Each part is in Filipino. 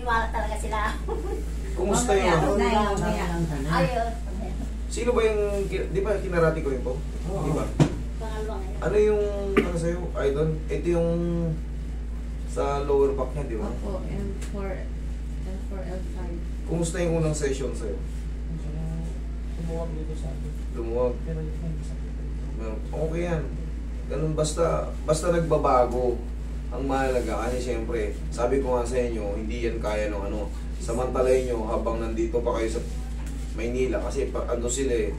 maniwala talaga sila. Kumusta yung Ayun. Sino ba yung, di ba kinarati ko yun po? Di ba? Pangalawang ngayon. Ano yung, ano sa'yo, Idol? Ito yung sa lower back niya, di ba? Opo, M4, M4, L5. Kumusta yung unang session sa'yo? Lumuwag dito sa akin. Lumuwag. Pero hindi sakit. Okay yan. Ganun, basta nagbabago ang mahalaga. Kasi siyempre, sabi ko nga sa inyo, hindi yan kaya ng ano. Samantalayin nyo habang nandito pa kayo sa Maynila. Kasi ano sila eh,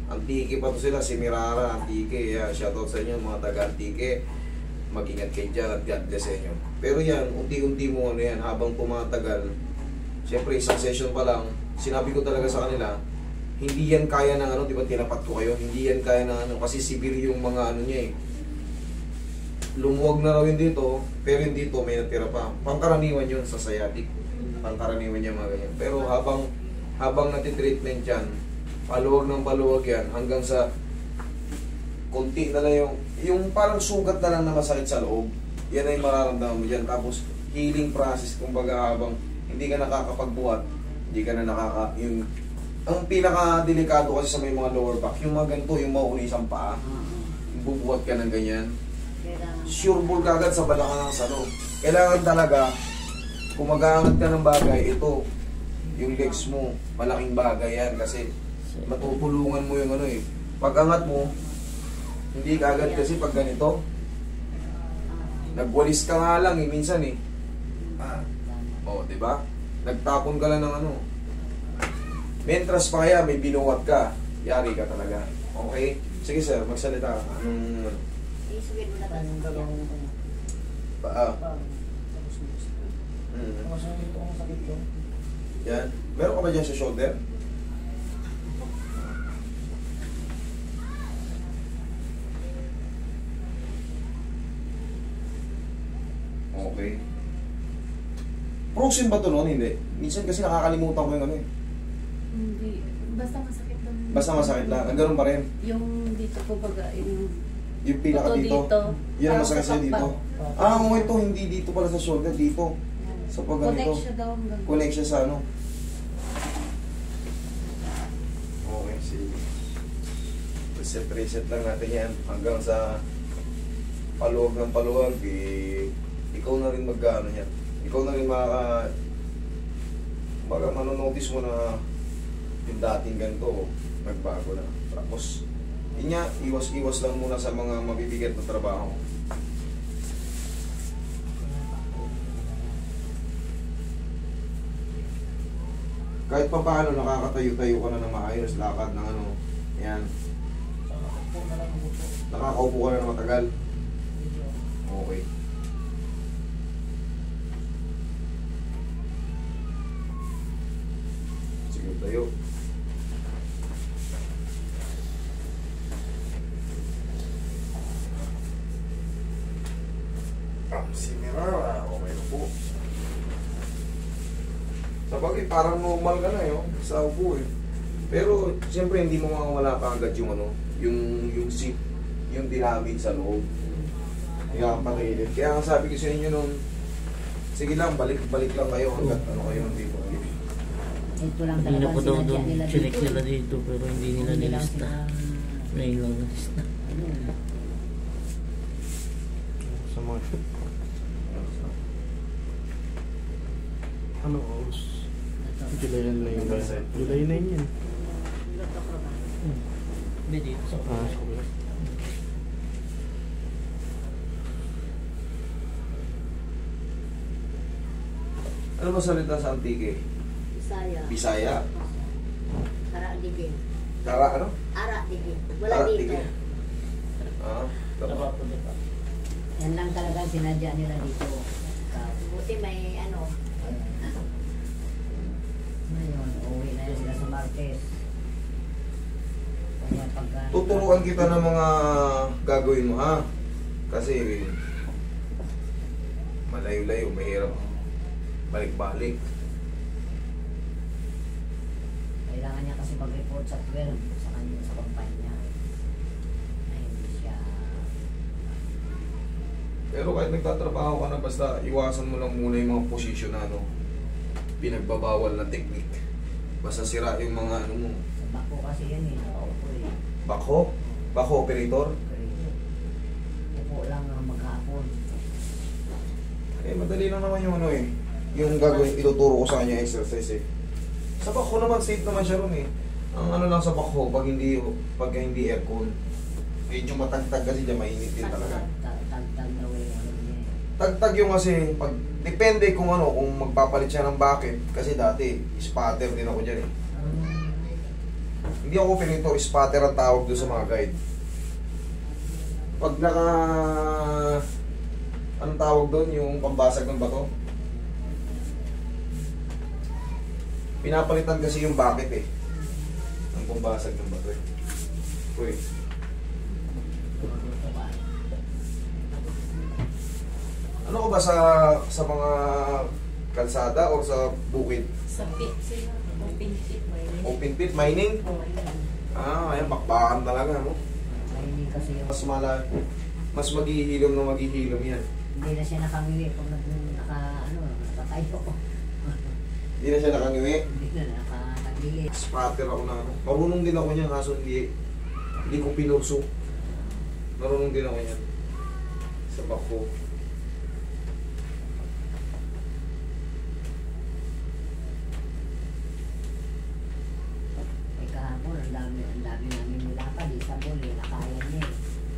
Antique pa to sila, si Mirara, Antique. Yeah, shoutout sa inyo mga taga Antique. Mag-ingat kayo dyan at God bless sa inyo. Pero yan, unti-unti mo ano yan, habang tumatagal. Siyempre, isang session pa lang, sinabi ko talaga sa kanila, hindi yan kaya ng ano, di ba tinapat ko kayo, hindi yan kaya ng ano, kasi severe yung mga ano niya eh. Lumuwag na raw yun dito, pero yung dito may natira pa. Pangkaraniwan yun sa sciatic. Pangkaraniwan niya mga ganyan. Pero habang natitreatment yan, paluwag ng paluwag yan, hanggang sa konti na lang yung parang sugat na lang na masakit sa loob. Yan ay mararamdaman mo dyan. Tapos healing process, kumbaga habang hindi ka nakakapagbuhat, hindi ka na ang pinaka-delikado kasi sa may mga lower back, yung mga ganito, yung mauulis ang paa, bubuhat ka ng ganyan, sure ball ka agad sa balakang ng salo. Kailangan talaga, kung mag-aangat ka ng bagay, ito, yung legs mo, malaking bagay yan kasi matutulungan mo yung ano eh. Pag-angat mo, hindi ka agad kasi pag ganito, nagwalis ka nga lang eh, minsan eh. Diba? Nagtapon ka lang ng ano. Mentras pa kaya may binuwat ka, yari ka talaga. Okay? Sige sir, magsalita. Anong... Isugin mo na ba? Ang dalawang Paa. tapos dito. Tapos dito ang sakit ko. Yan. Meron ka ba dyan sa shoulder? Okay. Proxim ba ito noon? Hindi. Minsan kasi nakakalimutan ko yung ano eh. Hindi. Basta masakit lang. Basta masakit lang. Ang ganun pa rin. Yung dito ko baga, Yung pinaka ito dito. Yan ang Parang masakit sa'yo sa dito. pakpak. Oo, ito. Hindi dito pala sa shoulder. Dito. Sa pag ganito. Connect siya daw hanggang. Connect siya sa ano. Okay, sige. Reset lang natin yan. Hanggang sa paluwag ng paluwag. Ikaw na rin mag-ano yan. Ikaw na rin baga manonotice mo na yung dating ganito nagbago na. Tapos yun nga, iwas-iwas lang muna sa mga mabibigat na trabaho. Kahit pa paano nakakatayo-tayo ka na ng maayos, lakad ng ano, yan. Saka po na lang ang buto. Nakakaupo ka na ng matagal. Okay. Sige, tayo. Si Mirara, okay na po. Sabagay, parang normal ka na yun, sa upo eh. Pero, siyempre, hindi mo mawawala ka agad yung ano, yung zip, yung dinamit sa loob. Kaya pakilit. Kaya ang sabi ko sa inyo nun, sige lang, balik lang kayo hanggat ano kayo nandito. Ito lang Hindi na talaga po daw sinadya doon nila chinek dito. nila dito pero hindi nila Hindi lang nilista. sila- Ngayon lang nilista. Sa mga Ano oras? July na yun. July na yun. Hindi dito sa ano ba salita sa Antique? Bisaya. Bisaya? Ara digin. Kara ano? Ara digin. Wala Kara, dito. tige. Ah, tama. Yan lang talaga ang sinadya nila dito. Buti may ano. Ngayon, uwi na yan sila sa Marquez. Kaya pagka... Tuturuan kita ng mga gagawin mo ha. Kasi malayo-layo, mahirap balik-balik. Kailangan niya kasi mag-report sa 12 sa kanya, sa kumpanya. Na hindi siya... Pero kahit nagtatrabaho ka na, basta iwasan mo lang muna yung mga posisyon na ano. pinagbabawal na technique. Basta sira yung mga ano mo. Sa bako kasi yan eh, nakaupo eh. Bako? Bako operator? Upo lang ang maghapon. Eh, madali lang naman yung ano eh. Yung gagawin, ituturo ko sa kanya exercise eh. Sa bako naman, safe naman siya ron eh. Ang ano lang sa bako, pag hindi aircon. Medyo matagtag kasi dyan, mainit din talaga. Tagtag daw yung ano niya eh. Tagtag yung kasi, pag, depende kung ano, kung magpapalit siya ng bucket. Kasi dati, spatter din ako dyan eh. Hindi ako operator, spatter ang tawag doon sa mga guide. Pag anong tawag doon, yung pambasag ng bato? Pinapalitan kasi yung bucket eh. Ang pambasag ng bato eh. Uy. Ano ko ba sa mga kalsada o sa bukid? Sa pit sila. Open pit mo yun. Open pit, mining? Oo, yun. Ayan, bakbakan talaga, no? Mahinig kasi yung... Mas maghihilom na maghihilom yan. Hindi na siya nakangiwi pag nakatayo ko. Hindi na siya nakangiwi. Hindi na nakatagili. Spatter ako na ano. Marunong din ako niyan, kaso hindi ko pinurso. Marunong din ako niyan. Sa bako. Eh kahapon, ang dami namin nilakad. Isa po, nakaya niya eh.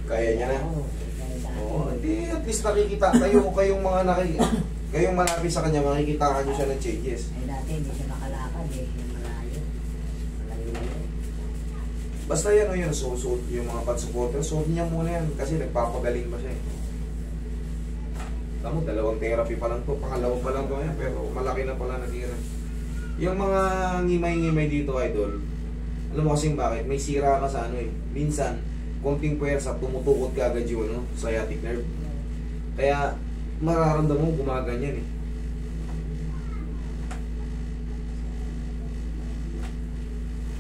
Kaya niya na. Oo, kaya dati. Oo, hindi, at least nakikita kayong mga kayong malapit sa kanya, makikita nyo siya ng changes. Ay dati hindi siya makalakad eh. Yung malayo. Malayo. Basta yan o yun, suot yung mga pad-supporter, suot niya muna yan kasi nagpapagaling pa siya eh. Alam mo, 2 therapy pa lang to, pangalawa pa lang to yan, pero malaki na pala natira. Yung mga ngimay-ngimay dito, idol, alam mo kasing bakit, may sira ka sa ano eh. Minsan, konting puwersa, tumutukot ka agad yung ano, sciatic nerve. Kaya, mararamdaman mo gumaganyan eh.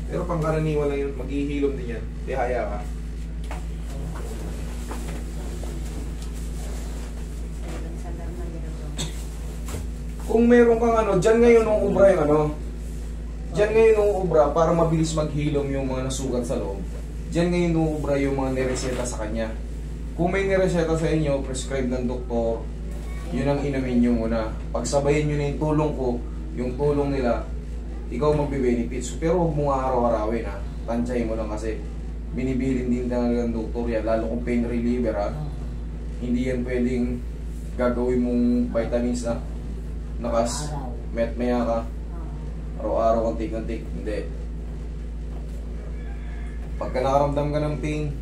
Pero pangkaraniwan lang yun, maghihilom din yan. Tihaya ka. Kung meron kang ano, dyan ngayon nung ubra yung ano, dyan ngayon nung ubra para mabilis maghilom yung mga nasugat sa loob. Dyan ngayon nung ubra yung mga nireseta sa kanya. Kung may nireseta sa inyo, prescribe ng doktor, yun ang inumin nyo muna. Pagsabayin nyo na yung tulong ko, yung tulong nila, ikaw magbe-benefits. Pero huwag mo nga araw-arawin ha. Tansyahin mo lang kasi binibilin din talaga ng doktor yan, lalo kung pain reliever ha. Hindi yan pwedeng gagawin mong vitamins na nakas, maya ka, araw-araw kantik-kantik. Hindi. Pagka nakaramdam ka ng pain,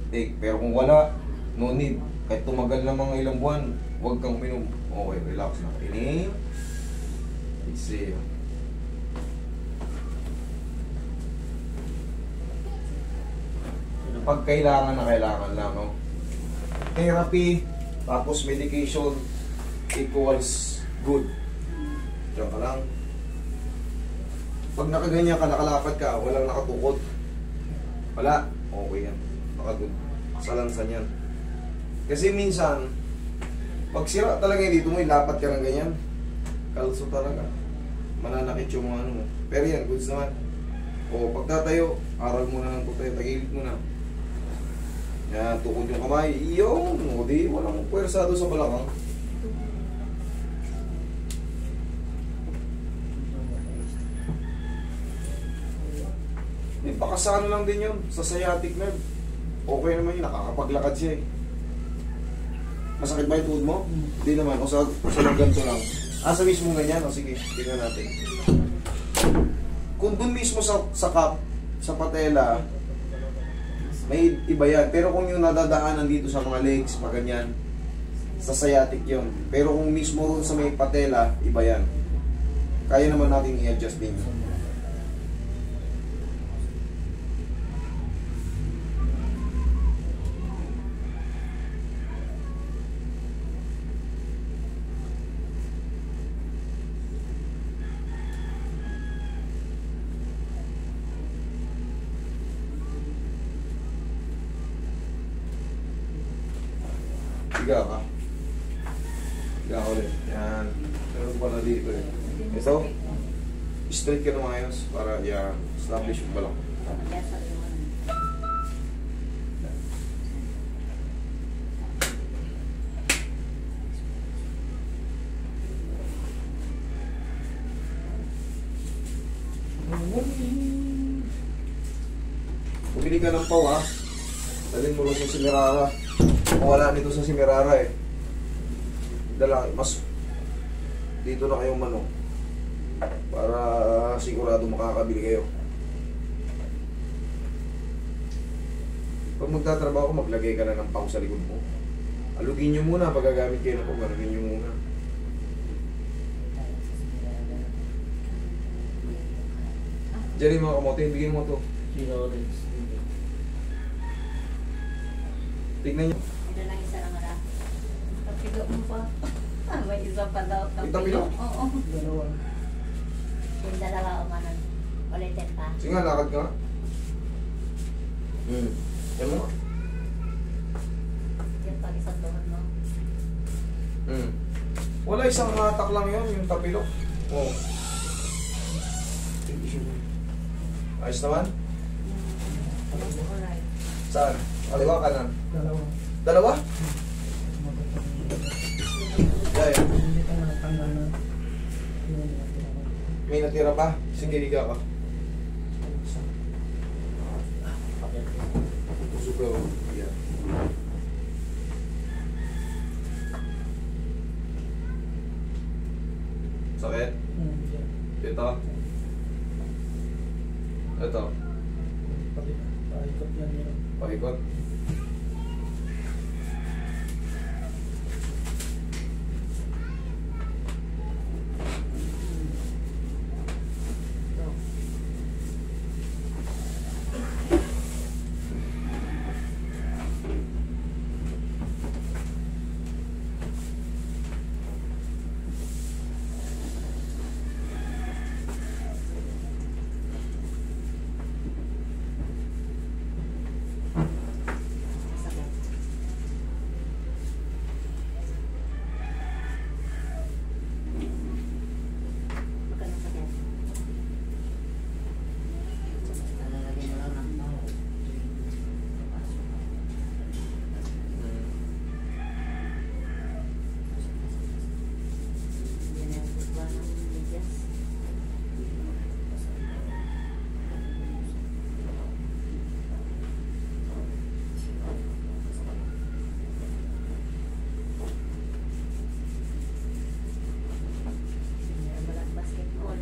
take. Pero kung wala, no need. Kahit tumagal na mga ilang buwan, huwag kang uminom. Okay, relax na. Inhale. Exhale. Pag kailangan na kailangan lang, no? Therapy, tapos medication equals good. Diyan ka lang. Pag nakaganyan ka, nakalapad ka, walang nakatukod. Wala, okay yan. Nakagood. Salansan yan. Kasi minsan, pag sira talaga dito mo, ilapat ka ng ganyan. Kalso talaga. Mananakit yung mga ano mo. Pero yan, goods naman. O pagtatayo, aral mo na ng pagtayo, tagilid mo na. Yan, tukod yung kamay. Iyon, o di, walang puwersa doon sa balakang. Eh, baka sa ano lang din yun, sa sciatic nerve. Okay naman yun, nakakapaglakad siya eh. Masakit ba yung tuhod mo? Hindi naman, o sa ganito lang. Sa mismo ganyan, o sige, tingnan natin. Kung dun mismo sa cup, sa patela, may iba yan. Pero kung yung nadadaanan dito sa mga legs, maganyan, sa sciatic yun. Pero kung mismo rin sa may patela, iba yan. Kaya naman natin i-adjust din yun. Higa ka. Higa ka ulit. Yan. Meron pala dito eh. Ito, straight ka na maayos para establish yung balak. Kaya sa iwan. Bumili ka ng pau ha. Dalhin mo lang sa Simirara. Mawala nito sa Simirara eh. Dala, mas dito na kayong manok. Para sigurado makakabili kayo. Pag magtatrabaho ko, maglagay ka na ng pau sa likod mo. Alugin nyo muna pag gagamit kayo ng pau. Alugin nyo muna. Diyan yung mga kamote, bigyan mo to. Si Lawrence. Tignan nyo. Ito lang isa lang ala. Tapilo mo pa. May isa pa daw. Tapilo? Oo. Dalawa. Yung dalawa umanan. Ulitin pa. Sige nga, lakad ka nga. Yan mo nga. Yung pag isang tuhod mo. Wala, isang hatak lang yun, yung tapilok. Oo. Ayos naman? Alright. Saan? Kaliwa, kanan? Dalawa. Dalawa? Dahil, Hindi ka nakatanggal na. may natira pa? Sige, higa ka. Super. Yan. Sakit? Ito? Ito? Paikot yan yun. Pakikot? Sakit. Magkano sakit? Talalagyan mo lang ng pao. Yan ang gusto ng medyas. Meron ba lang basketball?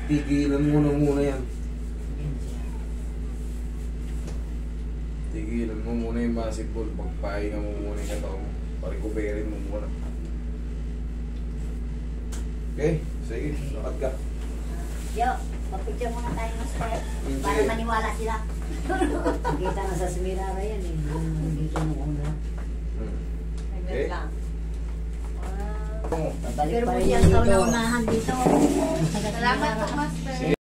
Tigilan muna yan. Tigilan mo muna yung basketball. Pagpahinga mo muna yung katawan mo. Parikuberin mo muna. Okay, sige, lakad ka. Yo, mag-picture muna tayo master. Hindi. Para maniwala sila. Nakita na sa Simirara yan eh. Yung dito nung una. Okay. lang. Ito mo. Babalik Pero pa po rin siya yan daw dito. naunahan dito. Salamat po, Master.